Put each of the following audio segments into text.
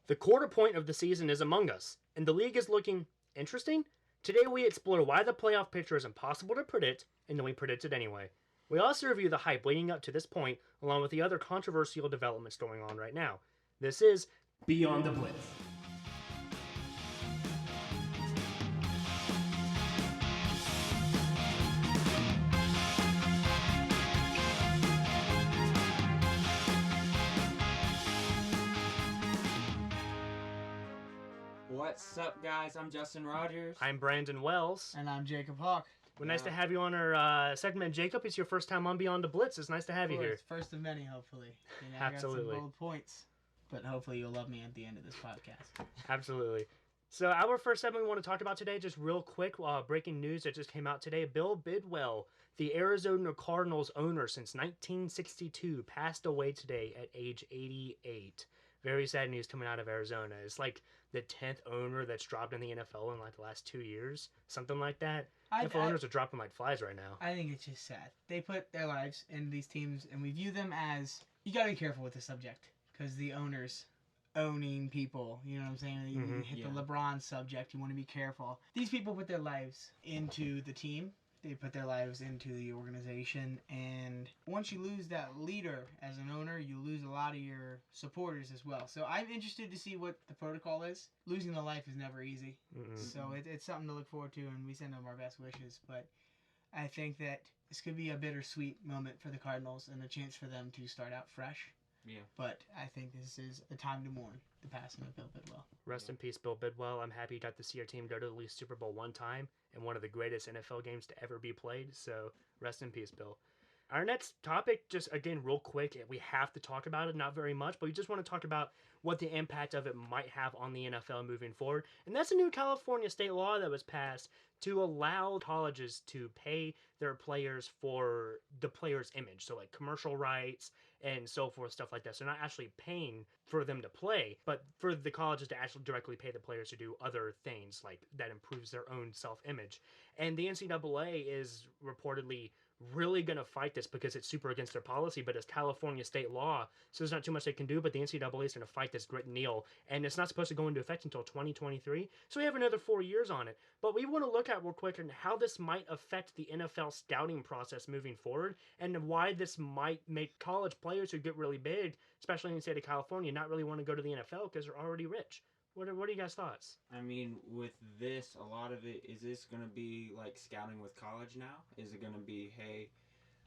The quarter point of the season is among us, and the league is looking interesting. Today we explore why the playoff picture is impossible to predict, and then we predict it anyway. We also review the hype leading up to this point, along with the other controversial developments going on right now. This is Beyond the Blitz. What's up, guys? I'm Justin Rogers. I'm Brandon Wells. And I'm Jacob Haugh. Well, nice to have you on our segment. Jacob, it's your first time on Beyond the Blitz. It's nice to have you here. First of many, hopefully. Absolutely. I got some bold points, but hopefully you'll love me at the end of this podcast. Absolutely. So our first segment we want to talk about today, just real quick, breaking news that just came out today. Bill Bidwell, the Arizona Cardinals owner since 1962, passed away today at age 88. Very sad news coming out of Arizona. It's like the 10th owner that's dropped in the NFL in like the last 2 years. Something like that. NFL owners are dropping like flies right now. I think it's just sad. They put their lives in these teams, and we view them as... You got to be careful with the subject, because the owners owning people, you know what I'm saying? You hit the LeBron subject, you want to be careful. These people put their lives into the team. They put their lives into the organization, and once you lose that leader as an owner, you lose a lot of your supporters as well. So I'm interested to see what the protocol is. Losing the life is never easy, so it's something to look forward to, and we send them our best wishes. But I think that this could be a bittersweet moment for the Cardinals and a chance for them to start out fresh. Yeah. But I think this is a time to mourn the passing of Bill Bidwell. Rest in peace, Bill Bidwell. I'm happy you got to see your team go to at least Super Bowl one time and one of the greatest NFL games to ever be played. So rest in peace, Bill. Our next topic, just again, real quick, we have to talk about it, not very much, but we just want to talk about what the impact of it might have on the NFL moving forward. And that's a new California state law that was passed to allow colleges to pay their players for the player's image. So like commercial rights and so forth, stuff like that. So not actually paying for them to play, but for the colleges to actually directly pay the players to do other things like that improves their own self-image. And the NCAA is reportedly really going to fight this because it's super against their policy, but it's California state law, so there's not too much they can do, but the NCAA is going to fight this grit and kneel, and it's not supposed to go into effect until 2023, so we have another 4 years on it. But we want to look at real quick and how this might affect the NFL scouting process moving forward, and why this might make college players who get really big, especially in the state of California, not really want to go to the NFL because they're already rich. What are you guys' thoughts? I mean, with this, a lot of it, is this going to be like scouting with college now? Is it going to be, hey,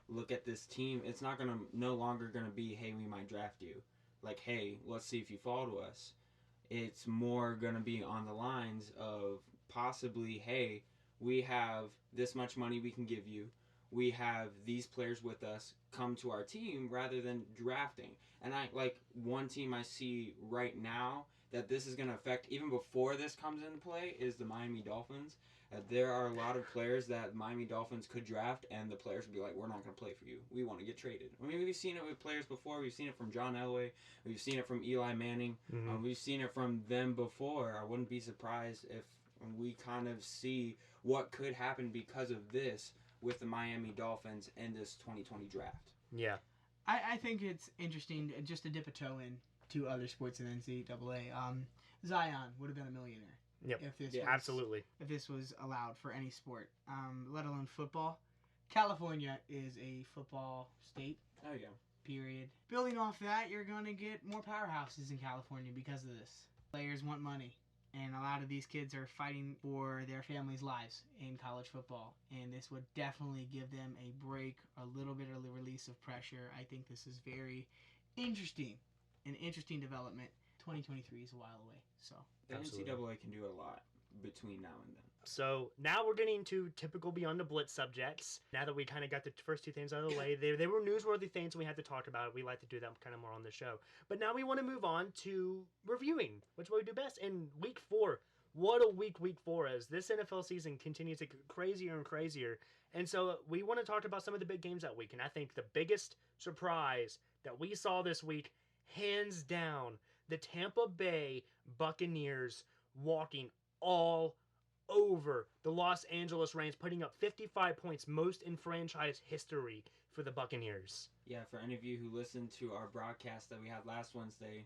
look at this team? It's not going to, no longer going to be, hey, we might draft you. Like, hey, let's see if you fall to us. It's more going to be on the lines of possibly, hey, we have this much money we can give you. We have these players with us, come to our team rather than drafting. And one team I see right now that this is going to affect even before this comes into play is the Miami Dolphins. There are a lot of players that Miami Dolphins could draft, and the players would be like, we're not going to play for you. We want to get traded. I mean, we've seen it with players before. We've seen it from John Elway. We've seen it from Eli Manning. We've seen it from them before. I wouldn't be surprised if we kind of see what could happen because of this with the Miami Dolphins in this 2020 draft. Yeah. I think it's interesting just to dip a toe in to other sports in NCAA. Zion would have been a millionaire. Yep. Absolutely. If this was allowed for any sport, let alone football. California is a football state. Oh, yeah. Period. Building off that, you're going to get more powerhouses in California because of this. Players want money. And a lot of these kids are fighting for their families' lives in college football. And this would definitely give them a break, a little bit of a release of pressure. I think this is very interesting. An interesting development. 2023 is a while away. So the NCAA can do a lot between now and then. So now we're getting to typical Beyond the Blitz subjects. Now that we kind of got the first two things out of the way, they were newsworthy things we had to talk about. We like to do that kind of more on the show. But now we want to move on to reviewing, which we do best in week 4. What a week 4 is. This NFL season continues to get crazier and crazier. And so we want to talk about some of the big games that week. And I think the biggest surprise that we saw this week, hands down, the Tampa Bay Buccaneers walking all over the Los Angeles Rams, putting up 55 points, most in franchise history for the Buccaneers. Yeah, for any of you who listened to our broadcast that we had last Wednesday,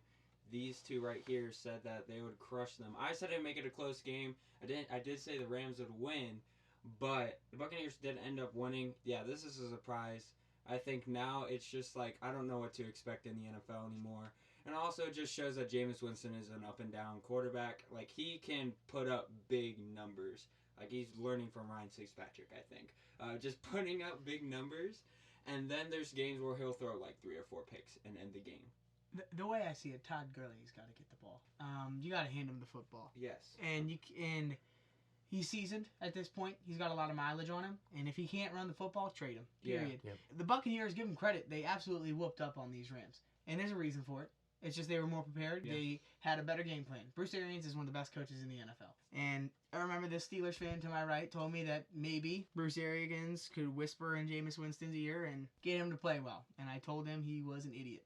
these two right here said that they would crush them. I said I'd make it a close game. I did say the Rams would win, but the Buccaneers did end up winning. Yeah, this is a surprise. I think now it's just like I don't know what to expect in the NFL anymore. And also it just shows that Jameis Winston is an up and down quarterback. Like he can put up big numbers. Like he's learning from Ryan Fitzpatrick, I think. Just putting up big numbers. And then there's games where he'll throw like 3 or 4 picks and end the game. The way I see it, Todd Gurley's got to get the ball. You got to hand him the football. Yes. And he's seasoned at this point. He's got a lot of mileage on him. And if he can't run the football, trade him. Period. Yeah. Yep. The Buccaneers, give him credit. They absolutely whooped up on these Rams. And there's a reason for it. It's just they were more prepared. Yeah. They had a better game plan. Bruce Arians is one of the best coaches in the NFL. And I remember this Steelers fan to my right told me that maybe Bruce Arians could whisper in Jameis Winston's ear and get him to play well. And I told him he was an idiot.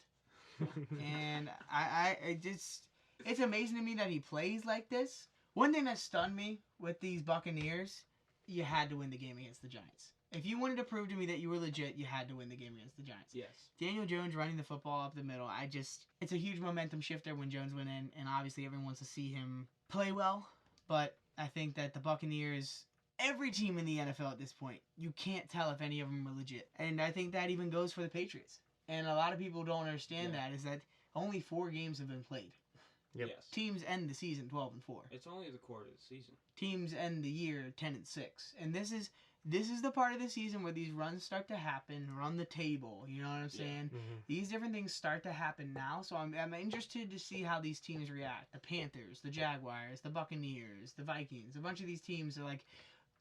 And it's amazing to me that he plays like this. One thing that stunned me with these Buccaneers, you had to win the game against the Giants. If you wanted to prove to me that you were legit, you had to win the game against the Giants. Yes. Daniel Jones running the football up the middle, it's a huge momentum shifter when Jones went in, and obviously everyone wants to see him play well. But I think that the Buccaneers, every team in the NFL at this point, you can't tell if any of them are legit. And I think that even goes for the Patriots. And a lot of people don't understand that is that only 4 games have been played. Yep. Yes. Teams end the season 12-4. It's only the quarter of the season. Teams end the year 10-6. And this is the part of the season where these runs start to happen, run the table, you know what I'm saying? Yeah. Mm-hmm. These different things start to happen now, so I'm interested to see how these teams react. The Panthers, the Jaguars, the Buccaneers, the Vikings, a bunch of these teams are like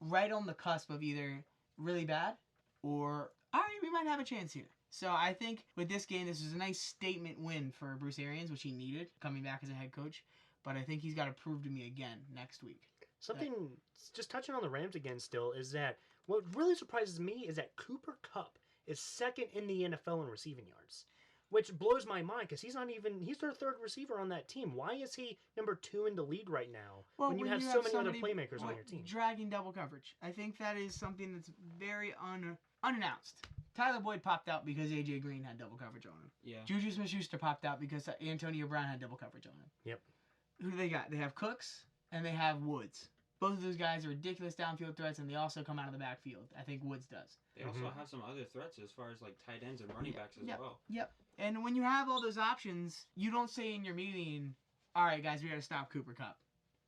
right on the cusp of either really bad or, all right, we might have a chance here. So I think with this game, this is a nice statement win for Bruce Arians, which he needed coming back as a head coach. But I think he's got to prove to me again next week. Something, just touching on the Rams again still, is that what really surprises me is that Cooper Kupp is second in the NFL in receiving yards, which blows my mind because he's their third receiver on that team. Why is he number 2 in the lead right now when you have so many other playmakers on your team? Dragging double coverage. I think that is something that's very unannounced. Tyler Boyd popped out because A.J. Green had double coverage on him. Yeah. Juju Smith-Schuster popped out because Antonio Brown had double coverage on him. Yep. Who do they got? They have Cooks and they have Woods. Both of those guys are ridiculous downfield threats, and they also come out of the backfield. I think Woods does. They also have some other threats as far as like tight ends and running backs as well. Yep. And when you have all those options, you don't say in your meeting, all right, guys, we got to stop Cooper Kupp.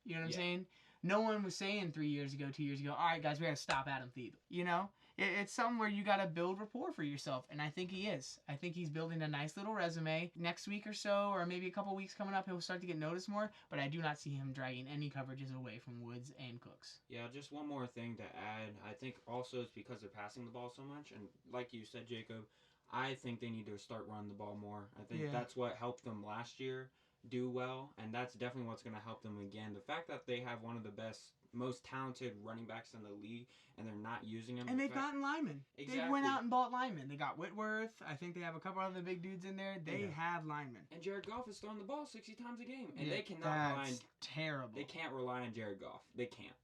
You know what I'm saying? No one was saying 2 years ago, all right, guys, we got to stop Adam Thielen. You know? It's something where you got to build rapport for yourself, and I think he is. I think he's building a nice little resume. Next week or so, or maybe a couple weeks coming up, he'll start to get noticed more, but I do not see him dragging any coverages away from Woods and Cooks. Yeah, just one more thing to add. I think also it's because they're passing the ball so much, and like you said, Jacob, I think they need to start running the ball more. I think that's what helped them last year do well, and that's definitely what's going to help them again. The fact that they have one of the best, most talented running backs in the league, and they're not using him. And they've gotten linemen. Exactly. They went out and bought linemen. They got Whitworth. I think they have a couple other big dudes in there. They have linemen. And Jared Goff is throwing the ball 60 times a game, and they cannot rely on. Terrible. They can't rely on Jared Goff. They can't.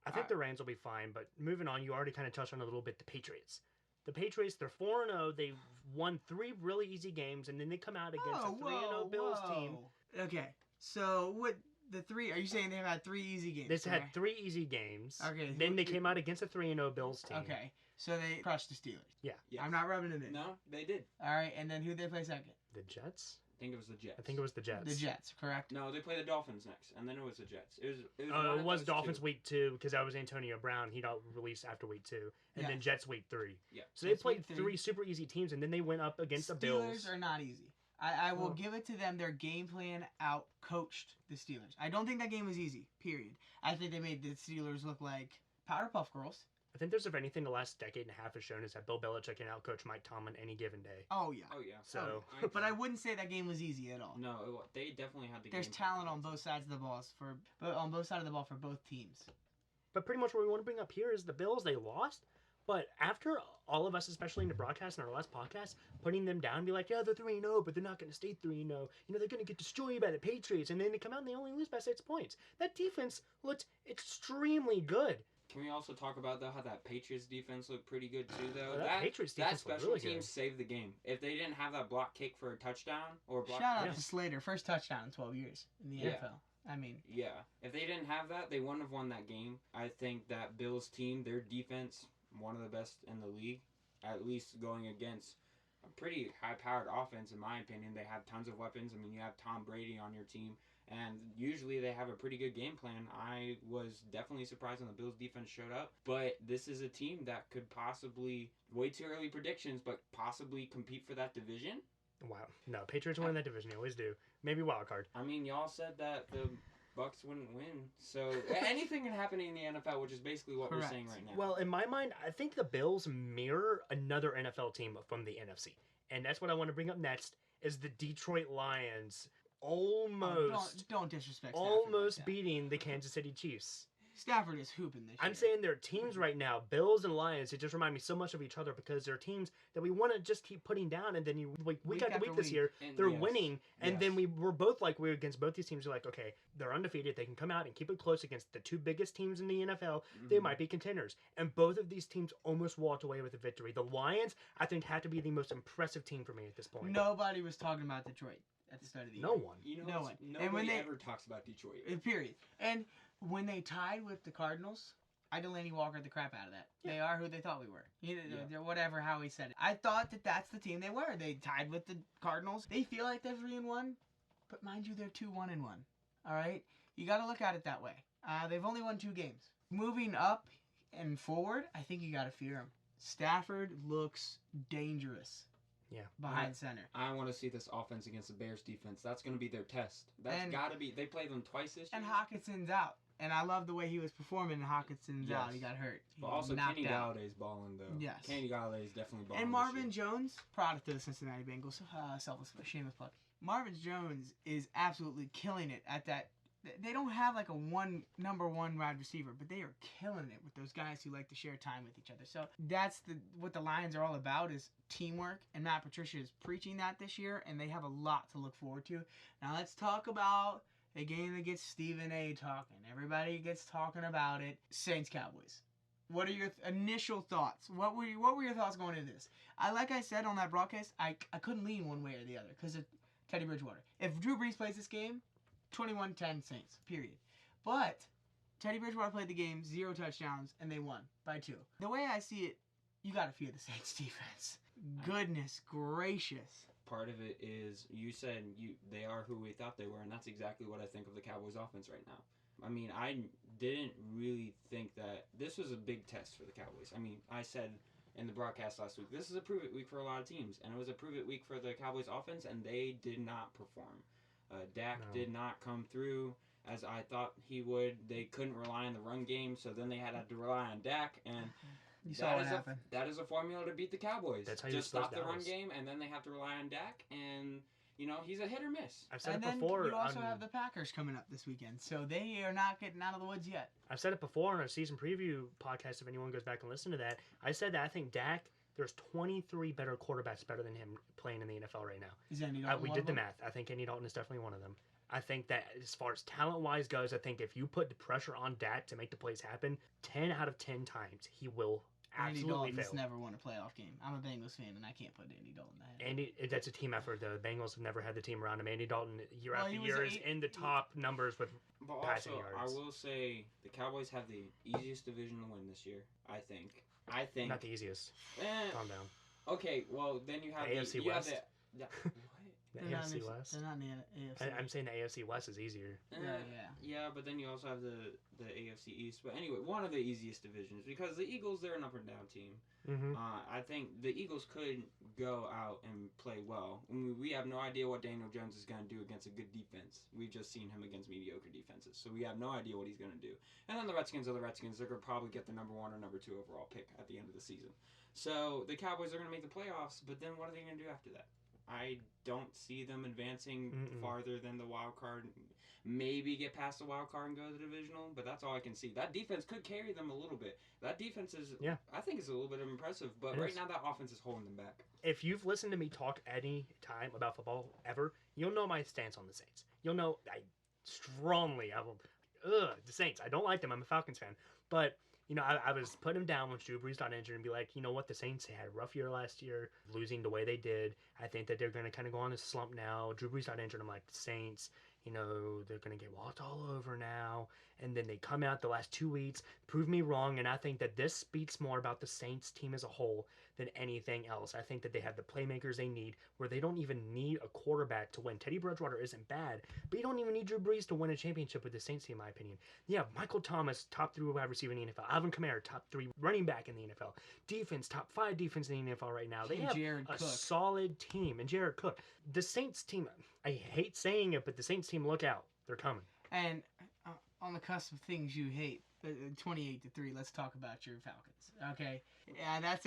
I think the Rams will be fine, but moving on, you already kind of touched on a little bit the Patriots. The Patriots, they're 4-0. They've won 3 really easy games, and then they come out against a 3-0 Bills team. Okay, so what the 3? Are you saying they've had 3 easy games? They've had 3 easy games. Okay. Then they came out against a 3-0 Bills team. Okay, so they crushed the Steelers. Yeah. Yes. I'm not rubbing it in. No, they did. All right, and then who did they play second? The Jets? I think it was the Jets. I think it was the Jets. The Jets, correct? No, they play the Dolphins next, and then it was the Jets. It was Dolphins week 2 because that was Antonio Brown. He got released after week 2, and then Jets week 3. Yeah. So they played 3 super easy teams, and then they went up against the Bills. Steelers are not easy. I will give it to them. Their game plan out-coached the Steelers. I don't think that game was easy, period. I think they made the Steelers look like Powerpuff Girls. I think there's, if anything, the last decade and a half has shown is that Bill Belichick can outcoach Mike Tomlin any given day. Oh, yeah. Oh, yeah. So, but I wouldn't say that game was easy at all. No, they definitely had the There's talent on both sides of the ball for both teams. But pretty much what we want to bring up here is the Bills, they lost. But after all of us, especially in the broadcast and our last podcast, putting them down and be like, yeah, they're 3-0, but they're not going to stay 3-0. You know, they're going to get destroyed by the Patriots. And then they come out and they only lose by 6 points. That defense looked extremely good. Can we also talk about, though, how that Patriots defense looked pretty good, too, though? That Patriots defense that special really teams good. saved the game. If they didn't have that block kick for a touchdown or block... Shout out to Slater. First touchdown in 12 years in the NFL. I mean... Yeah. If they didn't have that, they wouldn't have won that game. I think that Bills team, their defense, one of the best in the league, at least going against a pretty high-powered offense, in my opinion. They have tons of weapons. I mean, you have Tom Brady on your team. And usually they have a pretty good game plan. I was definitely surprised when the Bills defense showed up. But this is a team that could possibly, way too early predictions, but possibly compete for that division. Wow. No, Patriots win that division. They always do. Maybe wild card. I mean, y'all said that the Bucks wouldn't win. So anything can happen in the NFL, which is basically what we're saying right now. Well, in my mind, I think the Bills mirror another NFL team from the NFC. And that's what I want to bring up next, is the Detroit Lions. Don't disrespect Stafford almost like beating the Kansas City Chiefs. Stafford is hooping this year. I'm saying their teams right now, Bills and Lions, it just remind me so much of each other because they're teams that we want to just keep putting down, and then week after week this year, they're winning, and then we're both like, we're against both these teams. We're like, okay, they're undefeated. They can come out and keep it close against the two biggest teams in the NFL. Mm-hmm. They might be contenders. And both of these teams almost walked away with a victory. The Lions, I think, had to be the most impressive team for me at this point. Nobody was talking about Detroit at the start of the year. No one. No one. Nobody ever talks about Detroit. Period. And when they tied with the Cardinals, I Delaney Walker the crap out of that. Yeah. They are who they thought we were. Whatever, how he said it. I thought that that's the team they were. They tied with the Cardinals. They feel like they're 3-1, but mind you, they're 2-1-1. All right? You got to look at it that way. They've only won 2 games. Moving up and forward, I think you got to fear them. Stafford looks dangerous. Yeah, behind center. I want to see this offense against the Bears defense. That's going to be their test. That's got to be. They play them twice this year. And Hawkinson's out. And I love the way he was performing. And Hawkinson's out. He got hurt. But also, Kenny Galladay's balling, though. Yes. Kenny Galladay's definitely balling. And Marvin Jones, product of the Cincinnati Bengals. Shameless plug. Marvin Jones is absolutely killing it at that. They don't have like a number one wide receiver, but they are killing it with those guys who like to share time with each other. So that's what the Lions are all about, is teamwork. And Matt Patricia is preaching that this year, and they have a lot to look forward to. Now let's talk about a game that gets Stephen A. talking. Everybody gets talking about it. Saints Cowboys. What are your initial thoughts? What were your thoughts going into this? Like I said on that broadcast, I couldn't lean one way or the other because of Teddy Bridgewater. If Drew Brees plays this game, 21-10 Saints, period. But Teddy Bridgewater played the game, 0 touchdowns, and they won by 2. The way I see it, you got to fear the Saints defense. Goodness gracious. Part of it is, you said they are who we thought they were, and that's exactly what I think of the Cowboys offense right now. I mean, I didn't really think that this was a big test for the Cowboys. I mean, I said in the broadcast last week, this is a prove-it week for a lot of teams, and it was a prove-it week for the Cowboys offense, and they did not perform. Dak did not come through as I thought he would. They couldn't rely on the run game, so then they had to rely on Dak, and that is a formula to beat the Cowboys. That's how just stop the run game, and then they have to rely on Dak, and he's a hit or miss. I've said it before. You also have the Packers coming up this weekend, so they are not getting out of the woods yet. I've said it before on our season preview podcast. If anyone goes back and listen to that, I said that I think Dak. There's 23 better quarterbacks better than him playing in the NFL right now. Is Andy Dalton we did the math. I think Andy Dalton is definitely one of them. I think that as far as talent-wise goes, I think if you put the pressure on Dak to make the plays happen, 10 out of 10 times he will absolutely fail. Andy Dalton's never won a playoff game. I'm a Bengals fan, and I can't put Andy Dalton ahead. That's a team effort, though. The Bengals have never had the team around him. Andy Dalton, year after year, is in the top numbers with passing yards. I will say the Cowboys have the easiest division to win this year, I think. Not the easiest. Calm down. Okay, well, then you have the AFC West. What? The AFC West. They're not in the AFC. I'm saying the AFC West is easier. Yeah, but then you also have the AFC East. But anyway, one of the easiest divisions, because the Eagles, they're an up and down team. Mm-hmm. I think the Eagles could go out and play well. We have no idea what Daniel Jones is going to do against a good defense. We've just seen him against mediocre defenses, so we have no idea what he's going to do. And then the Redskins are the Redskins. They're going to probably get the number 1 or number 2 overall pick at the end of the season. So the Cowboys are going to make the playoffs, but then what are they going to do after that? I don't see them advancing farther than the wild card. Maybe get past the wild card and go to the divisional, but that's all I can see. That defense could carry them a little bit. That defense is, I think, is a little bit impressive, but right now that offense is holding them back. If you've listened to me talk any time about football ever, you'll know my stance on the Saints. You'll know the Saints. I don't like them. I'm a Falcons fan, but You know, I was putting him down when Drew Brees got injured and be like, you know what, the Saints had a rough year last year, losing the way they did. I think that they're going to kind of go on this slump now. Drew Brees got injured. I'm like, the Saints, you know, they're going to get walked all over now. And then they come out the last 2 weeks, prove me wrong. And I think that this speaks more about the Saints team as a whole than anything else. I think that they have the playmakers they need where they don't even need a quarterback to win. Teddy Bridgewater isn't bad, but you don't even need Drew Brees to win a championship with the Saints team, in my opinion. Yeah, Michael Thomas, top 3 wide receiver in the NFL. Alvin Kamara, top 3 running back in the NFL. Defense, top 5 defense in the NFL right now. They have a solid team. And Jared Cook. The Saints team, I hate saying it, but the Saints team, look out. They're coming. And on the cusp of things you hate, 28-3, let's talk about your Falcons. Okay. Yeah, that's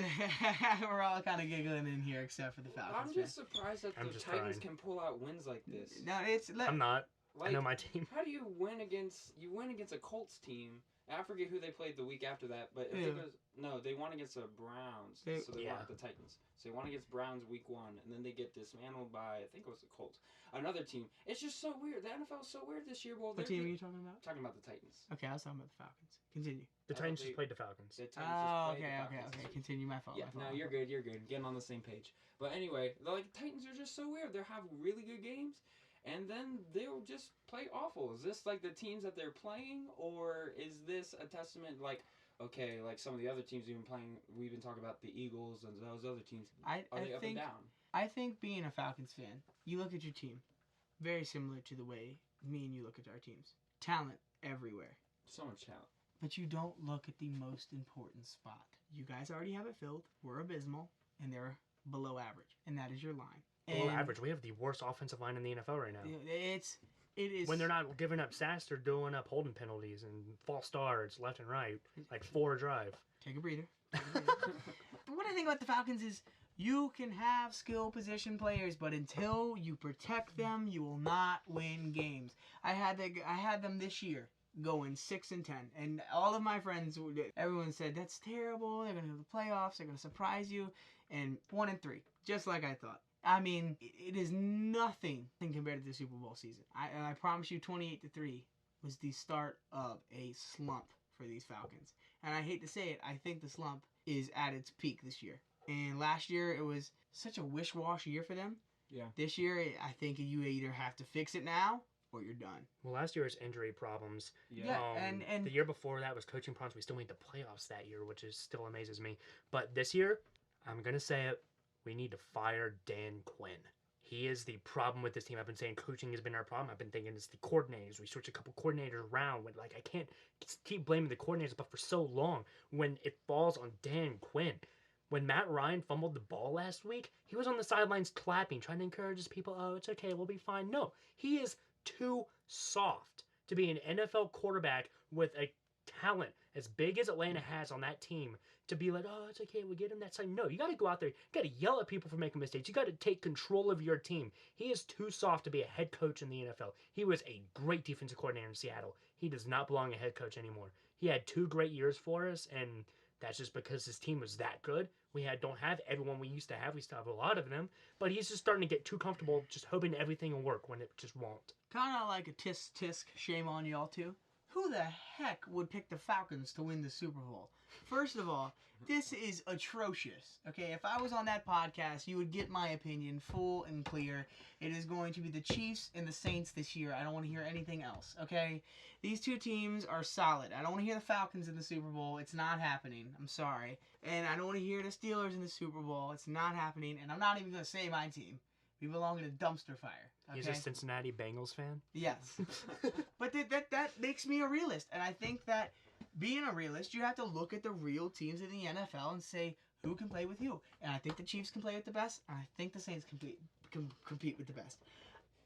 we're all kind of giggling in here except for the Falcons. I'm just surprised that the Titans can pull out wins like this. No, I'm not. Like, I know my team. How do you win against a Colts team? I forget who they played the week after that, but I think they won against the Browns, so they won the Titans. So they won against Browns week 1, and then they get dismantled by, I think it was the Colts, another team. It's just so weird. The NFL is so weird this year. Well, what team are you talking about? Talking about the Titans. Okay, I was talking about the Falcons. Continue. The Titans just played the Falcons. Okay. Continue. My fault. Yeah, no, you're good. You're good. Getting on the same page. But anyway, the Titans are just so weird. They have really good games, and then they'll just play awful. Is this like the teams that they're playing, or is this a testament like some of the other teams we've been talking about the Eagles and those other teams. Are they up and down? I think being a Falcons fan, you look at your team very similar to the way me and you look at our teams. Talent everywhere. So much talent. But you don't look at the most important spot. You guys already have it filled. We're abysmal, and they're below average, and that is your line. Below average. We have the worst offensive line in the NFL right now. It is when they're not giving up sacks, they're doing up holding penalties and false starts left and right, like 4 drive. Take a breather. What I think about the Falcons is you can have skill position players, but until you protect them, you will not win games. I had them this year going 6-10, and all of my friends, everyone said that's terrible. They're gonna go to the playoffs. They're gonna surprise you, and 1-3, just like I thought. I mean, it is nothing compared to the Super Bowl season. I promise you 28-3 was the start of a slump for these Falcons. And I hate to say it, I think the slump is at its peak this year. And last year, it was such a wish-wash year for them. Yeah. This year, I think you either have to fix it now or you're done. Well, last year was injury problems. Yeah, and the year before that was coaching problems. We still made the playoffs that year, which still amazes me. But this year, I'm going to say it, we need to fire Dan Quinn. He is the problem with this team. I've been saying coaching has been our problem. I've been thinking it's the coordinators. We switch a couple coordinators around. I can't keep blaming the coordinators, but for so long, when it falls on Dan Quinn. When Matt Ryan fumbled the ball last week, he was on the sidelines clapping, trying to encourage his people, oh, it's okay, we'll be fine. No, he is too soft to be an NFL quarterback with a talent as big as Atlanta has on that team to be like, oh, it's okay, we get him that side. No, you got to go out there. You got to yell at people for making mistakes. You got to take control of your team. He is too soft to be a head coach in the NFL. He was a great defensive coordinator in Seattle. He does not belong a head coach anymore. He had 2 great years for us, and that's just because his team was that good. We don't have everyone we used to have. We still have a lot of them. But he's just starting to get too comfortable just hoping everything will work when it just won't. Kind of like a tisk, shame on y'all too. Who the heck would pick the Falcons to win the Super Bowl? First of all, this is atrocious. Okay, if I was on that podcast, you would get my opinion full and clear. It is going to be the Chiefs and the Saints this year. I don't want to hear anything else, okay? These 2 teams are solid. I don't want to hear the Falcons in the Super Bowl. It's not happening. I'm sorry. And I don't want to hear the Steelers in the Super Bowl. It's not happening. And I'm not even going to say my team. We belong in a dumpster fire. Okay? He's a Cincinnati Bengals fan? Yes. But that makes me a realist. And I think that being a realist, you have to look at the real teams in the NFL and say who can play with who. And I think the Chiefs can play with the best, and I think the Saints can compete with the best.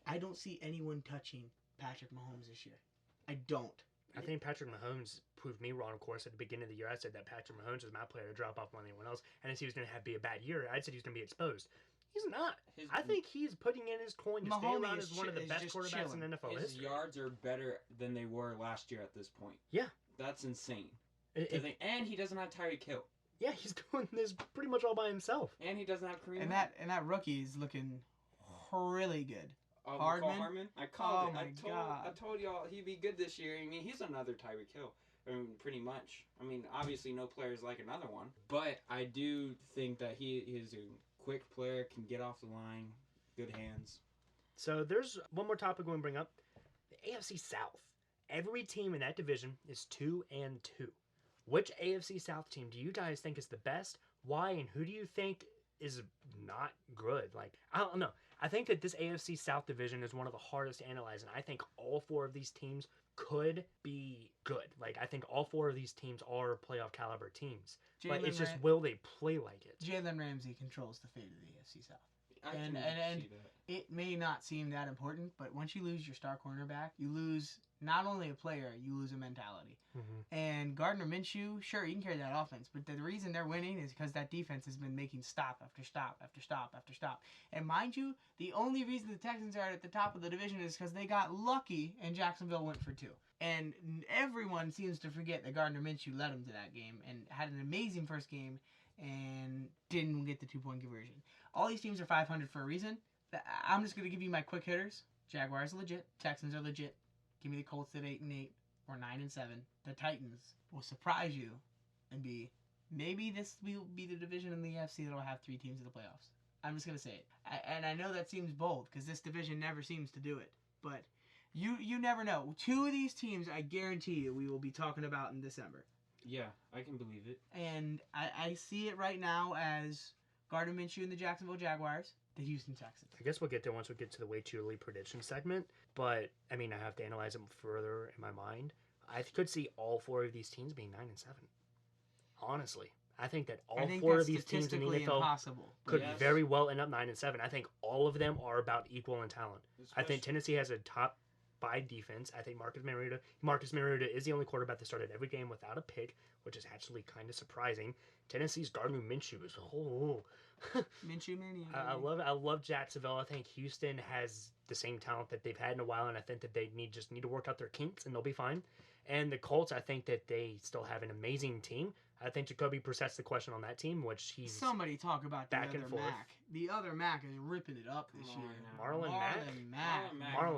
I don't see anyone touching Patrick Mahomes this year. I don't. I think Patrick Mahomes proved me wrong, of course. At the beginning of the year, I said that Patrick Mahomes was my player to drop off more than anyone else. And I said he was going to be a bad year. I said he was going to be exposed. He's not. I think he's putting in his coin to stay around as one of the best quarterbacks in NFL history. His yards are better than they were last year at this point. Yeah. That's insane. And he doesn't have Tyreek Hill. Yeah, he's doing this pretty much all by himself. And he doesn't have Kareem. And that rookie is looking really good. Hardman? I called it. I told y'all he'd be good this year. I mean, he's another Tyreek Hill. Pretty much. I mean, obviously no player is like another one, but I do think that he is a quick player, can get off the line, good hands. So there's one more topic we want to bring up. The AFC South. Every team in that division is 2-2. Which AFC South team do you guys think is the best? Why, and who do you think is not good? Like, I don't know. I think that this AFC South division is one of the hardest to analyze, and I think all 4 of these teams could be good. Like, I think all 4 of these teams are playoff caliber teams. But it's just, will they play like it? Jalen Ramsey controls the fate of the AFC South. I can see that. It may not seem that important, but once you lose your star cornerback, you lose not only a player, you lose a mentality. Mm-hmm. And Gardner Minshew, sure, he can carry that offense, but the reason they're winning is because that defense has been making stop after stop after stop after stop. And mind you, the only reason the Texans are at the top of the division is because they got lucky and Jacksonville went for 2. And everyone seems to forget that Gardner Minshew led them to that game and had an amazing first game and didn't get the 2-point conversion. All these teams are 500 for a reason. I'm just going to give you my quick hitters. Jaguars are legit. Texans are legit. Give me the Colts at 8-8 or 9-7. The Titans will surprise you and be, maybe this will be the division in the AFC that will have 3 teams in the playoffs. I'm just going to say it. And I know that seems bold because this division never seems to do it. But you never know. 2 of these teams, I guarantee you, we will be talking about in December. Yeah, I can believe it. And I see it right now as Gardner Minshew and the Jacksonville Jaguars, the Houston Texans. I guess we'll get there once we get to the way too early prediction segment. But, I mean, I have to analyze them further in my mind. I could see all 4 of these teams being 9-7. Honestly. I think that all 4 of these teams in the NFL could very well end up 9-7. I think all of them are about equal in talent. I think Tennessee has a top 5 defense. I think Marcus Mariota is the only quarterback that started every game without a pick, which is actually kind of surprising. Tennessee's Gardner Minshew is Minshew mania. I love Jacksonville. I think Houston has the same talent that they've had in a while, and I think that they need to work out their kinks, and they'll be fine. And the Colts, I think that they still have an amazing team. I think Jacoby Brissett's the question on that team, which he's somebody talk about the back other and forth. Mac. The other Mac is ripping it up this year. Marlon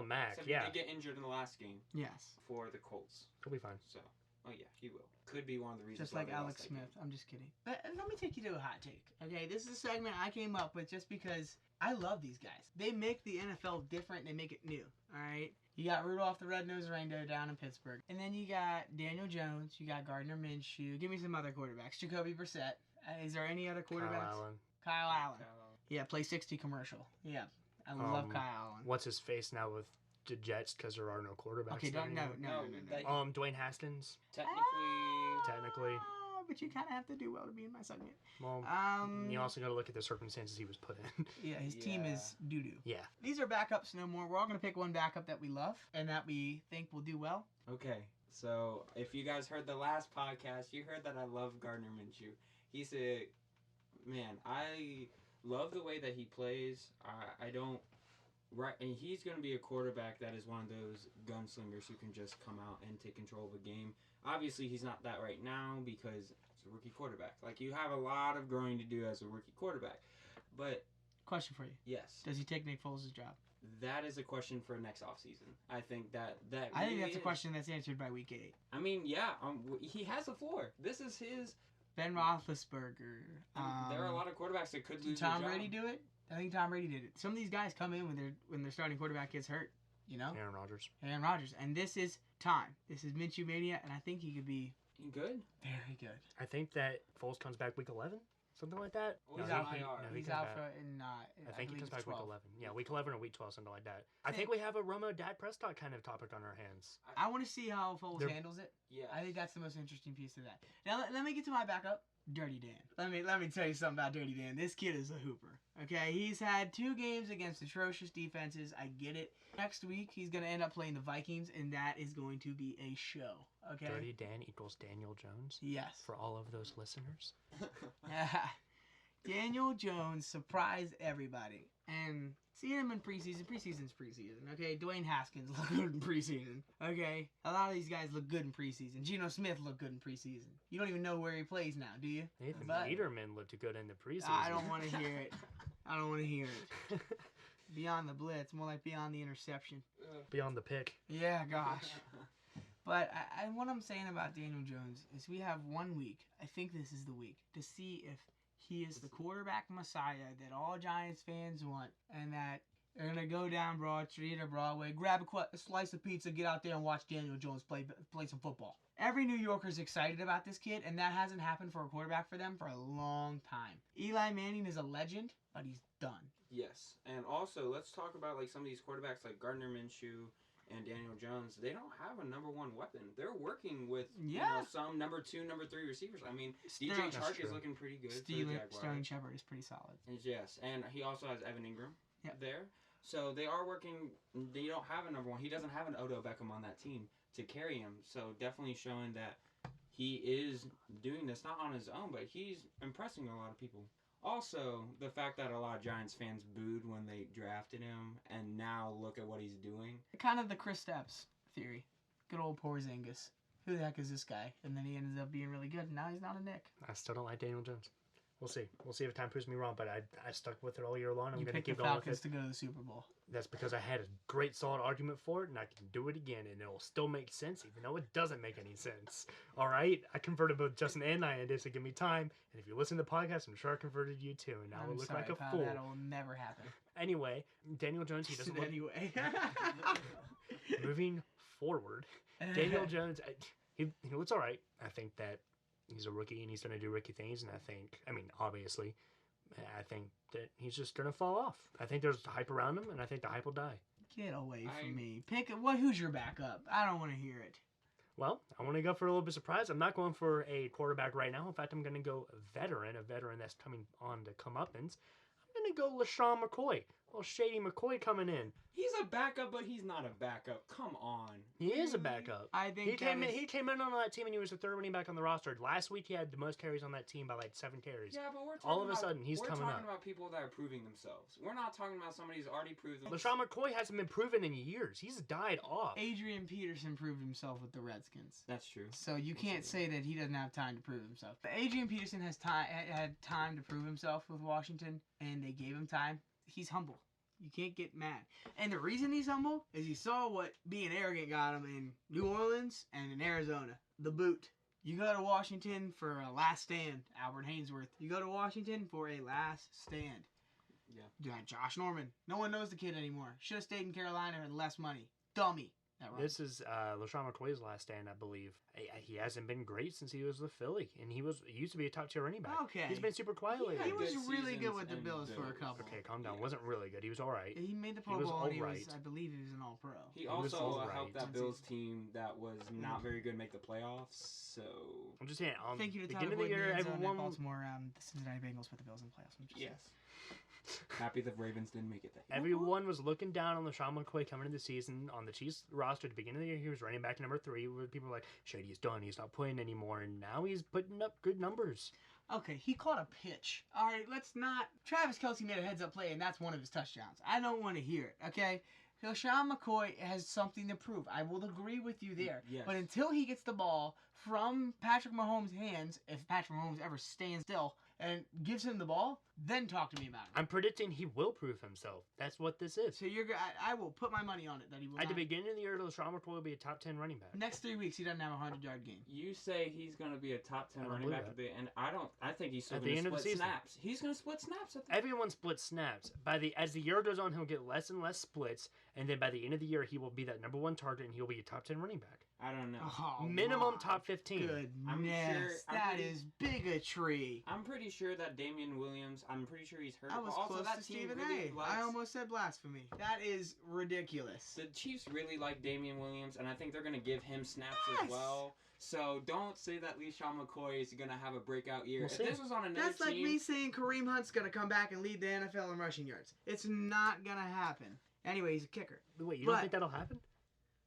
Mack. Yeah. He get injured in the last game. Yes. For the Colts. He'll be fine. So, yeah, he will. Could be one of the reasons. Just like Alex Smith. I'm just kidding. But let me take you to a hot take. Okay, this is a segment I came up with just because I love these guys. They make the NFL different. They make it new. All right. You got Rudolph the Red-Nosed Reindeer down in Pittsburgh. And then you got Daniel Jones. You got Gardner Minshew. Give me some other quarterbacks. Jacoby Brissett. Is there any other quarterbacks? Kyle Allen. Yeah, play 60 commercial. Yeah, I love Kyle Allen. What's his face now with the Jets because there are no quarterbacks? Okay, no. Dwayne Haskins. Technically. But you kind of have to do well to be in my segment. Well, you also got to look at the circumstances he was put in. Yeah, his team is doo-doo. Yeah. These are backups no more. We're all going to pick one backup that we love and that we think will do well. Okay, so if you guys heard the last podcast, you heard that I love Gardner Minshew. He's I love the way that he plays. And he's going to be a quarterback that is one of those gunslingers who can just come out and take control of a game. Obviously, he's not that right now because he's a rookie quarterback. Like, you have a lot of growing to do as a rookie quarterback. But question for you. Yes. Does he take Nick Foles' job? That is a question for next offseason. I think that's a question that's answered by week 8. I mean, yeah, he has a floor. This is his... Ben Roethlisberger. There are a lot of quarterbacks that could lose their job. Did Tom Brady do it? I think Tom Brady did it. Some of these guys come in when their starting quarterback gets hurt, you know? Aaron Rodgers. And this is time. This is Minshew Mania, and I think he could be... good? Very good. I think that Foles comes back week 11. Something like that? Well, he's out for I think he comes back week 11. Yeah, week 11 or week 12, something like that. I think we have a Romo Dak Prescott kind of topic on our hands. I want to see how Foles handles it. Yeah. I think that's the most interesting piece of that. Now, let me get to my backup. Dirty Dan. Let me tell you something about Dirty Dan. This kid is a hooper. Okay, he's had 2 games against atrocious defenses. I get it. Next week, he's going to end up playing the Vikings, and that is going to be a show. Okay. Dirty Dan equals Daniel Jones? Yes. For all of those listeners? Daniel Jones surprised everybody. And seeing him in preseason's preseason. Okay, Dwayne Haskins looked good in preseason. Okay, a lot of these guys look good in preseason. Geno Smith looked good in preseason. You don't even know where he plays now, do you? Nathan Peterman looked good in the preseason. I don't want to hear it. Beyond the blitz, more like beyond the interception. Beyond the pick. Yeah, gosh. But But what I'm saying about Daniel Jones is we have 1 week. I think this is the week to see if he is the quarterback messiah that all Giants fans want, and that they're gonna go down Broad Street or Broadway, grab a slice of pizza, get out there and watch Daniel Jones play some football. Every New Yorker's excited about this kid, and that hasn't happened for a quarterback for them for a long time. Eli Manning is a legend, but he's done. Yes, and also let's talk about like some of these quarterbacks like Gardner Minshew and Daniel Jones. They don't have a number one weapon. They're working with some number 2, number 3 receivers. I mean, DJ Chark is looking pretty good. Sterling Shepard is pretty solid. Yes, and he also has Evan Ingram there. So they are working. They don't have a number one. He doesn't have an Odell Beckham on that team to carry him. So definitely showing that he is doing this not on his own, but he's impressing a lot of people. Also, the fact that a lot of Giants fans booed when they drafted him, and now look at what he's doing. Kind of the Chris Stapps theory. Good old Porzingis. Who the heck is this guy? And then he ended up being really good, and now he's not a Nick. I still don't like Daniel Jones. We'll see. We'll see if time proves me wrong, but I stuck with it all year long. I'm going to keep going with it. You picked the Falcons to go to the Super Bowl. That's because I had a great, solid argument for it, and I can do it again, and it'll still make sense, even though it doesn't make any sense. All right? I converted both Justin and Niantis to give me time, and if you listen to the podcast, I'm sure I converted you too, and now I look like a fool. That will never happen. Anyway, Daniel Jones, he doesn't look... Anyway. Moving forward, Daniel Jones, he looks all right. I think that he's a rookie, and he's going to do rookie things, and obviously, I think that he's just going to fall off. I think there's hype around him, and I think the hype will die. Get away from me. Who's your backup? I don't want to hear it. Well, I want to go for a little bit of surprise. I'm not going for a quarterback right now. In fact, I'm going to go a veteran that's coming on to comeuppance. I'm going to go LaShawn McCoy. Little Shady McCoy coming in. He's a backup, but he's not a backup. Come on. He is a backup. I think he came in on that team, and he was the third running back on the roster. Last week, he had the most carries on that team by like 7 carries. Yeah, but we're talking all of a sudden he's coming up. We're talking about people that are proving themselves. We're not talking about somebody who's already proven. LaShawn McCoy hasn't been proven in years. He's died off. Adrian Peterson proved himself with the Redskins. That's true. So you can't say that he doesn't have time to prove himself. But Adrian Peterson had time to prove himself with Washington, and they gave him time. He's humble. You can't get mad. And the reason he's humble is he saw what being arrogant got him in New Orleans and in Arizona. The boot. You go to Washington for a last stand, Albert Hainsworth. You go to Washington for a last stand. Yeah. You got Josh Norman. No one knows the kid anymore. Should have stayed in Carolina and less money. Dummy. This is LaShawn McCoy's last stand, I believe. He hasn't been great since he was with Philly, and he used to be a top-tier running back. Okay. He's been super quiet lately. He was really good with the Bills for a couple. Okay, calm down. Wasn't really good. He was all right. He made the Pro Bowl, and I believe he was an All-Pro. He also helped that Bills team that was not very good make the playoffs, so... I'm just saying, thank you to beginning of the year, everyone... Baltimore, the Cincinnati Bengals put the Bills in the playoffs. Yes. Happy the Ravens didn't make it there. Everyone was looking down on LaShawn McCoy coming into the season. On the Chiefs roster at the beginning of the year, he was running back number 3. Where people were like, Shady is done. He's not playing anymore. And now he's putting up good numbers. Okay, he caught a pitch. All right, let's not... Travis Kelce made a heads-up play, and that's one of his touchdowns. I don't want to hear it, okay? LaShawn McCoy has something to prove. I will agree with you there. Yes. But until he gets the ball from Patrick Mahomes' hands, if Patrick Mahomes ever stands still and gives him the ball, then talk to me about it. I'm predicting he will prove himself. That's what this is. So I will put my money on it that he will. At the beginning of the year, LaShawn McCoy will be a top 10 running back. Next 3 weeks, he doesn't have a 100-yard game. You say he's going to be a top 10 running back, and I think he's still at going the to end of the split season. snaps. He's going to split snaps. Everyone splits snaps. As the year goes on, he'll get less and less splits, and then by the end of the year, he will be that number 1 target, and he'll be a top 10 running back. I don't know. Oh, minimum top 15. Goodness, that is bigotry. I'm pretty sure that Damian Williams, I'm pretty sure he's hurt. I was also, close that to Stephen really A. I almost said blasphemy. That is ridiculous. The Chiefs really like Damian Williams, and I think they're going to give him snaps as well. So don't say that LaShawn McCoy is going to have a breakout year. If this was on another That's like me saying Kareem Hunt's going to come back and lead the NFL in rushing yards. It's not going to happen. Anyway, he's a kicker. Wait, you don't think that'll happen?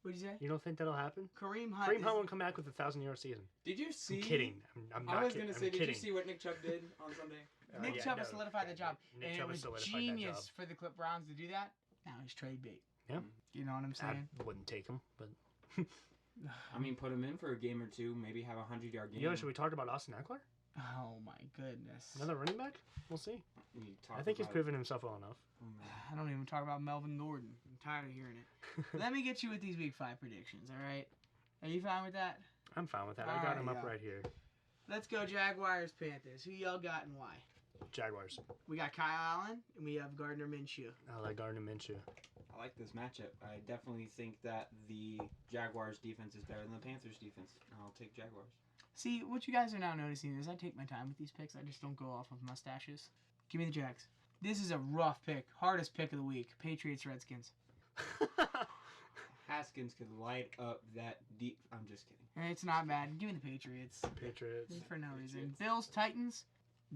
What'd you say? You don't think that'll happen? Kareem Hunt will come back with a 1,000-yard season. Did you see? I'm kidding. I'm not kidding. I was going to say, did you see what Nick Chubb did on Sunday? Nick Chubb has solidified the job. Nick and Chubb it was solidified genius for the Clip Browns to do that. Now he's trade bait. Yeah. You know what I'm saying? I wouldn't take him, but... I mean, put him in for a game or two, maybe have a 100-yard game. Should we talk about Austin Eckler? Oh, my goodness. Another running back? We'll see. I think he's proven himself well enough. I don't even talk about Melvin Gordon. I'm tired of hearing it. Let me get you with these Week 5 predictions, all right? Are you fine with that? I'm fine with that. I All got right, them up yeah. right here. Let's go Jaguars, Panthers. Who y'all got and why? Jaguars. We got Kyle Allen and we have Gardner Minshew. I like Gardner Minshew. I like this matchup. I definitely think that the Jaguars defense is better than the Panthers defense. I'll take Jaguars. See, what you guys are now noticing is I take my time with these picks. I just don't go off of mustaches. Give me the Jags. This is a rough pick. Hardest pick of the week. Patriots, Redskins. Haskins could light up that deep. I'm just kidding. It's not bad. Give me the Patriots. Patriots. For no reason. Patriots. Bills, Titans.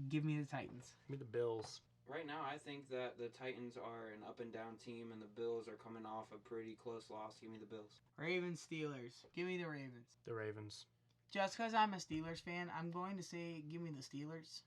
Give me the Titans. Give me the Bills. Right now, I think that the Titans are an up and down team, and the Bills are coming off a pretty close loss. Give me the Bills. Ravens, Steelers. Give me the Ravens. The Ravens. Just because I'm a Steelers fan, I'm going to say give me the Steelers.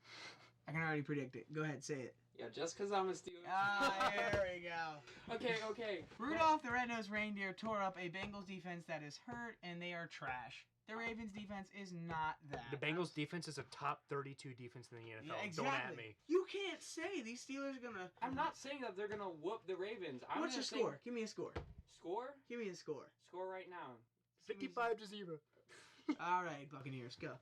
I can already predict it. Go ahead, say it. Yeah, just because I'm a Steelers. Ah, there we go. Okay. Rudolph the Red-Nosed Reindeer tore up a Bengals defense that is hurt, and they are trash. The Ravens defense is not that. The Bengals defense is a top 32 defense in the NFL. Yeah, exactly. Don't at me. You can't say these Steelers are going to... I'm not saying that they're going to whoop the Ravens. What's your score? Give me a score. Score? Give me a score. Score right now. 55-0. All right, Buccaneers, go.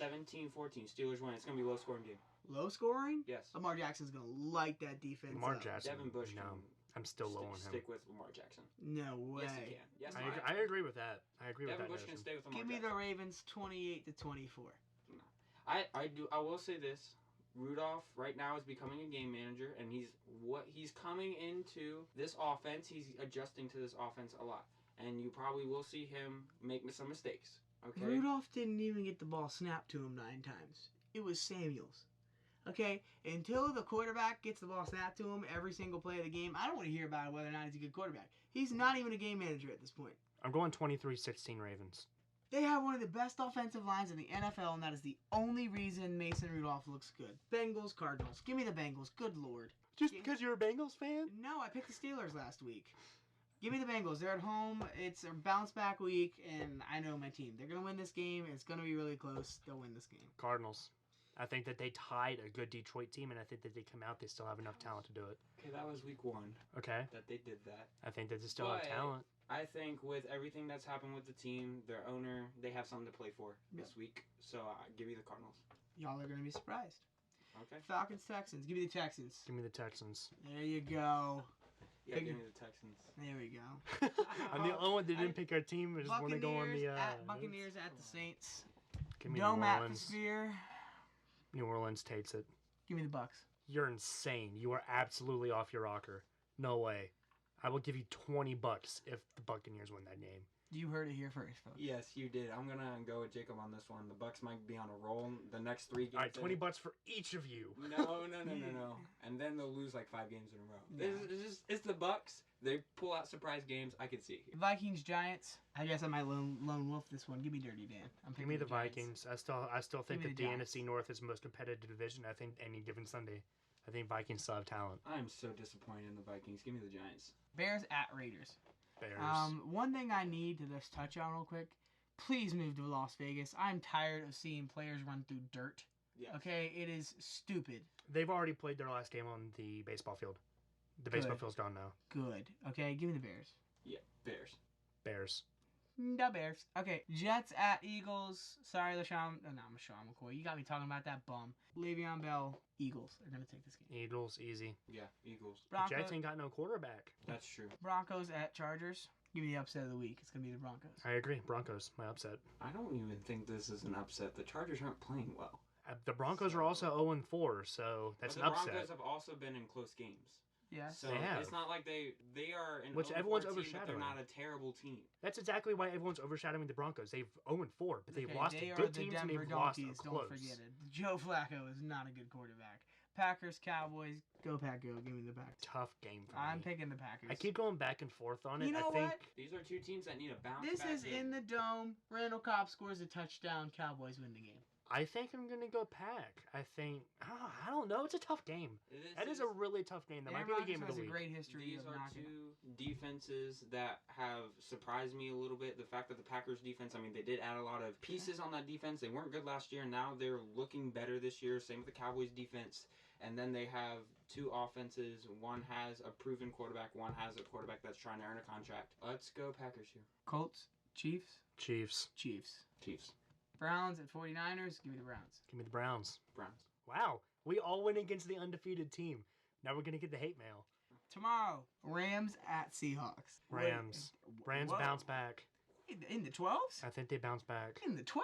17-14. Steelers win. It's going to be a low-scoring game. Low scoring? Yes. Lamar Jackson's going to light that defense Lamar up. Jackson. Devin Bush No, can I'm still low on him. stick with Lamar Jackson. No way. Yes, he can. Yes, I agree with that. I agree Devin with Bush that can notion. stay with Lamar Give me Jackson. the Ravens 28-24. I will say this. Rudolph right now is becoming a game manager, and he's coming into this offense. He's adjusting to this offense a lot, and you probably will see him make some mistakes. Okay. Rudolph didn't even get the ball snapped to him 9 times. It was Samuels. Okay? Until the quarterback gets the ball snapped to him every single play of the game, I don't want to hear about whether or not he's a good quarterback. He's not even a game manager at this point. I'm going 23-16 Ravens. They have one of the best offensive lines in the NFL, and that is the only reason Mason Rudolph looks good. Bengals, Cardinals. Give me the Bengals. Good Lord. Just because you're a Bengals fan? No, I picked the Steelers last week. Give me the Bengals. They're at home. It's a bounce back week, and I know my team. They're going to win this game. It's going to be really close. They'll win this game. Cardinals. I think that they tied a good Detroit team, and I think that they come out, they still have enough talent to do it. Okay, that was week 1 Okay? that they did that. I think that they still have But talent. I think with everything that's happened with the team, their owner, they have something to play for this week. So give me the Cardinals. Y'all are going to be surprised. Okay. Falcons, Texans. Give me the Texans. Give me the Texans. There you go. Yeah, give me the Texans. There we go. I'm the only one that didn't pick our team. I just want to go on the... Buccaneers at the Saints. Give me Dome New Orleans. atmosphere. New Orleans takes it. Give me the Bucks. You're insane. You are absolutely off your rocker. No way. I will give you $20 if the Buccaneers win that game. You heard it here first, folks. Yes, you did. I'm gonna go with Jacob on this one. The Bucks might be on a roll the next 3 games. All right, $20 for each of you. No. And then they'll lose like 5 games in a row. Yeah. It's the Bucks. They pull out surprise games. I can see it here. Vikings, Giants. I guess I might lone wolf this one. Give me Dirty Dan. I'm Give me the Giants. Vikings. I still think Give me that the the Giants. NFC North is the most competitive division. I think any given Sunday. I think Vikings still have talent. I'm so disappointed in the Vikings. Give me the Giants. Bears at Raiders. Bears. One thing I need to just touch on real quick. Please move to Las Vegas. I'm tired of seeing players run through dirt. Yeah. Okay, it is stupid. They've already played their last game on the baseball field. The baseball field's gone now. Good. Okay, give me the Bears. Yeah, Bears. Bears. The Bears. Okay, Jets at Eagles. Sorry, LaShawn. Oh, no, I'm LaShawn McCoy. You got me talking about that bum. Le'Veon Bell. Eagles are going to take this game. Eagles, easy. Yeah, Eagles. The Jets ain't got no quarterback. That's true. Broncos at Chargers. Give me the upset of the week. It's going to be the Broncos. I agree. Broncos, my upset. I don't even think this is an upset. The Chargers aren't playing well. The Broncos are also 0-4, so that's an but the upset. Broncos have also been in close games. Yes. So They have. it's not like they are an Which 0-4 everyone's team, but overshadowing. they're not a terrible team. That's exactly why everyone's overshadowing the Broncos. They've 0-4, but they've Okay, lost they to are good the teams and Denver they've lost Donkeys. close. Don't forget it. Joe Flacco is not a good quarterback. Packers, Cowboys. Go Pack, go. Give me the Packers. Tough game for I'm me. picking the Packers. I keep going back and forth on it. You know I think what? These are two teams that need a bounce This back is game. in the dome. Randall Cobb scores a touchdown. Cowboys win the game. I'm gonna go Pack. I don't know. It's a tough game. That is a really tough game. That might be the game of the has week. a great history These of are knocking. two defenses that have surprised me a little bit. The fact that the Packers defense, I mean, they did add a lot of pieces on that defense. They weren't good last year. Now they're looking better this year. Same with the Cowboys defense. And then they have two offenses. One has a proven quarterback. One has a quarterback that's trying to earn a contract. Let's go Packers here. Colts, Chiefs. Chiefs. Chiefs. Chiefs. Browns at 49ers. Give me the Browns. Give me the Browns. Browns. Wow. We all went against the undefeated team. Now we're going to get the hate mail. Tomorrow, Rams at Seahawks. Rams. Rams Whoa. bounce back. In the 12s? I think they bounce back. In the 12s?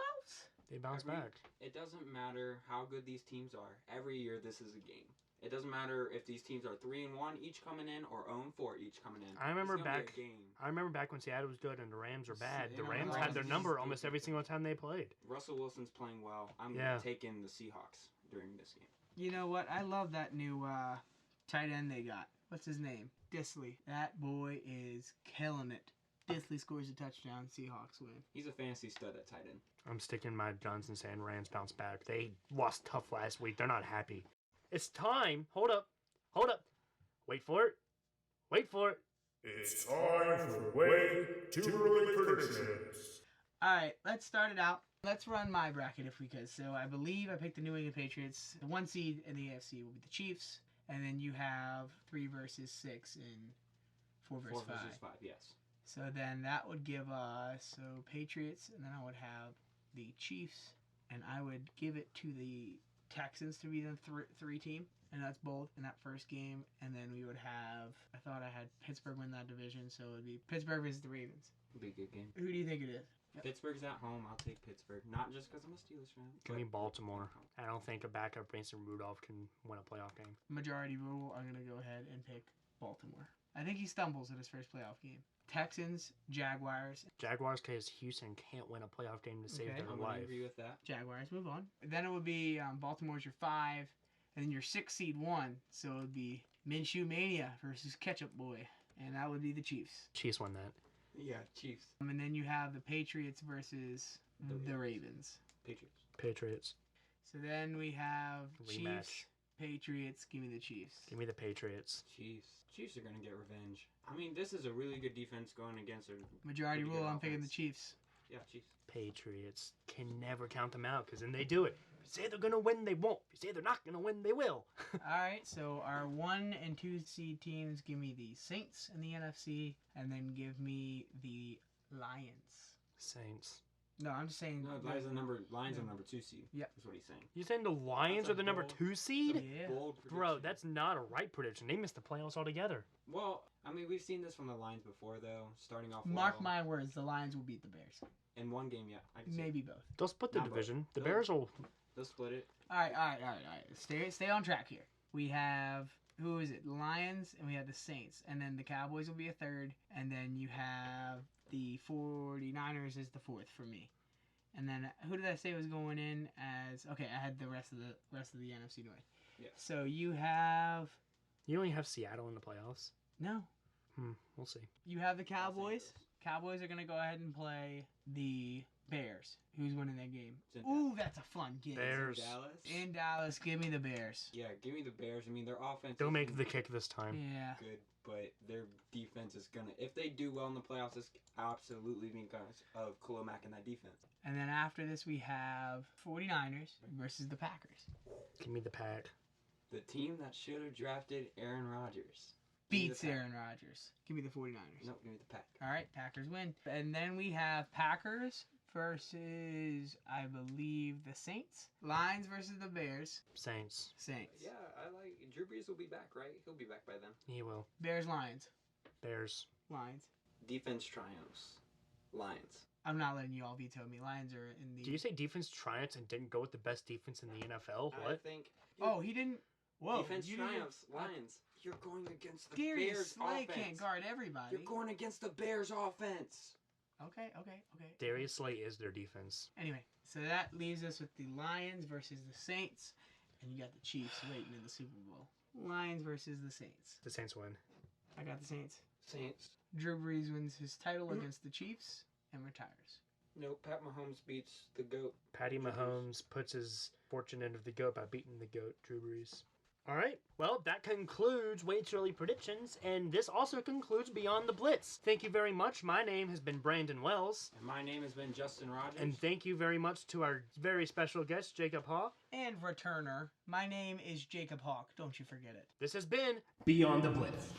They bounce back. It doesn't matter how good these teams are. Every year, this is a game. It doesn't matter if these teams are 3-1 each coming in or 0-4 each coming in. I remember It's gonna back. be a game. I remember back when Seattle was good and the Rams were bad. The You know, Rams the had their Rams number just almost every single time they played. Russell Wilson's playing well. I'm taking the Seahawks during this game. You know what? I love that new tight end they got. What's his name? Disley. That boy is killing it. Disley scores a touchdown. Seahawks win. He's a fantasy stud at tight end. I'm sticking my guns and saying Rams bounce back. They lost tough last week. They're not happy. It's time. Hold up. Hold up. Wait for it. Wait for it. It's time for way too early predictions. All right, let's start it out. Let's run my bracket if we could. So I believe I picked the New England Patriots. The 1 seed in the AFC will be the Chiefs. And then you have 3 versus 6 and 4 versus 5. 4 versus 5, yes. So then that would give us Patriots, and then I would have the Chiefs, and I would give it to the Texans to be the 3 team, and that's both in that first game. And then we would have, I thought I had Pittsburgh win that division, so it would be Pittsburgh versus the Ravens. It'll be a good game. Who do you think it is? Yep. Pittsburgh's at home. I'll take Pittsburgh. Not just because I'm a Steelers fan. Give me Baltimore. I don't think a backup Mason Rudolph can win a playoff game. Majority rule, I'm going to go ahead and pick Baltimore. I think he stumbles in his first playoff game. Texans, Jaguars. Jaguars, because Houston can't win a playoff game to save their I'm life. going to agree with that. Jaguars, move on. Then it would be Baltimore's your 5, and then your 6 seed 1. So it would be Minshew Mania versus Ketchup Boy, and that would be the Chiefs. Chiefs won that. Yeah, Chiefs. And then you have the Patriots versus the Ravens. Patriots. Patriots. So then we have Rematch. Chiefs, Patriots. Give me the Chiefs. Give me the Patriots. Chiefs. Chiefs are going to get revenge. I mean, this is a really good defense going against a Majority pretty rule, good I'm picking the offense. Chiefs. Yeah, Chiefs. Patriots can never count them out because then they do it. If you say they're going to win, they won't. If you say they're not going to win, they will. All right, so our 1 and 2 seed teams, give me the Saints in the NFC, and then give me the Lions. Saints. No, I'm just saying. No, Lions are number 2 seed. Yep. That's what he's saying. You saying the Lions That's a are the number bold- 2 seed? Yeah. Bold Bro, prediction. that's not a right prediction. They missed the playoffs altogether. Well, I mean, we've seen this from the Lions before, though. Starting off Mark well. my words, the Lions will beat the Bears. In one game, yeah. I can see it. Maybe both. They'll split the Not both. division. The They'll- Bears will. They'll split it. All right. Stay on track here. We have, who is it? Lions, and we have the Saints. And then the Cowboys will be a 3rd. And then you have the 49ers is the 4th for me. And then who did I say was going in as? Okay, I had the rest of the NFC North. Yeah. So you have You only have Seattle in the playoffs. no. We'll see. You have the Cowboys. Angeles. Cowboys are gonna go ahead and play the Bears. Who's winning that game? It's in Ooh, that's a fun game. Bears. Dallas. In Dallas, give me the Bears. Yeah, give me the Bears. I mean, their offense They'll make isn't the kick this time. Yeah. good, but their defense is gonna. If they do well in the playoffs, it's absolutely because of Khalil Mack and that defense. And then after this, we have 49ers versus the Packers. Give me the Pack. The team that should have drafted Aaron Rodgers Give me the Beats Pack. Aaron Rodgers. Give me the 49ers. Nope, give me the Pack. All right, Packers win. And then we have Packers versus, I believe, the Saints. Lions versus the Bears. Saints. Saints. Yeah, I like Drew Brees will be back, right? He'll be back by then. He will. Bears, Lions. Bears. Lions. Defense triumphs. Lions. I'm not letting you all veto me. Lions are in the... Do you say defense triumphs and didn't go with the best defense in the NFL? I What? think. Oh, he didn't... Whoa. Defense you didn't- triumphs. Lions. You're going against the Darius Bears Slay offense. can't guard everybody. You're going against the Bears offense. Okay. Darius Slay is their defense. Anyway, so that leaves us with the Lions versus the Saints. And you got the Chiefs waiting in the Super Bowl. Lions versus the Saints. The Saints win. I got the Saints. Saints. Drew Brees wins his title against the Chiefs and retires. Nope, Pat Mahomes beats the GOAT. Patty Drew Brees. Mahomes puts his fortune into the GOAT by beating the GOAT, Drew Brees. All right. Well, that concludes Way Too Early Predictions, and this also concludes Beyond the Blitz. Thank you very much. My name has been Brandon Wells. And my name has been Justin Rogers. And thank you very much to our very special guest, Jacob Haugh. And returner, my name is Jacob Hawk. Don't you forget it. This has been Beyond the Blitz.